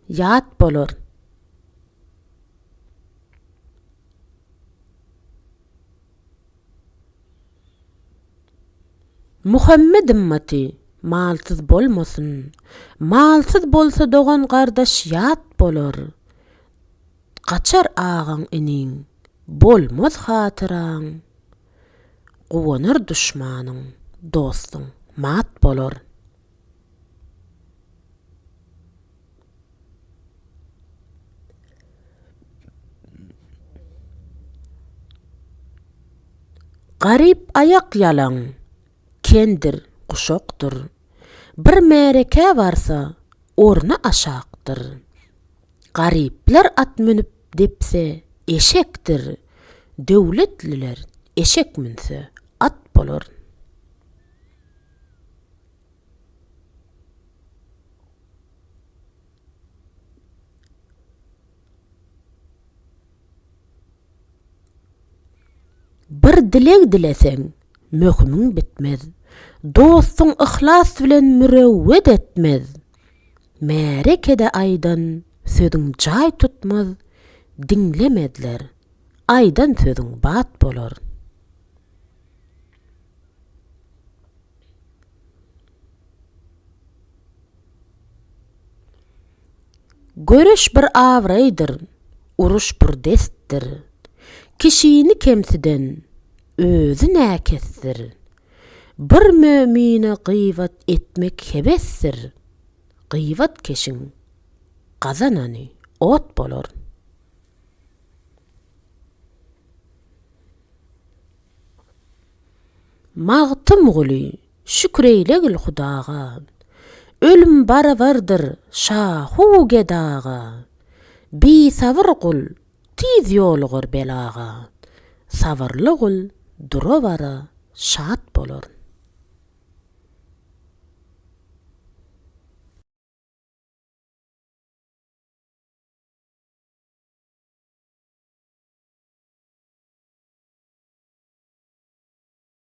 yat bolar. Muhammed ümmeti malsız bolmasın. Malsız bolsa dogan gardaş yat bolar. Kaçar ağan inin, bolmaz hatıran. Guwanır düşmanın, dostun mat bolar. Garip ayak yalan, kendir kuşoktur. Bir mereke varsa, orna aşaktır. Garipler at münüp depse, eşektir. Döwletliler eşek münse, at bolar. Bir dilek dilesen, möhümün bitmez. Dostun ihlas bilen mürewwet etmez. Merekede aydan sözün jay tutmaz. Dinlemedler, aydan sözün bat bolar. Görüş bir avraydır, uruş bir desttir. Kişini kemsiden, özü näkesdir. Bir mümine gıyvat etmek hebessir. Gıyvat keşin, gazanany ot bolar. Mağtım guli, şükreýlegil Hudaga. Ölüm baravardır şahu gedaga. Bi sabır kul, tiz yolgur belaga. Sabırlı kul, duravara şat bolar.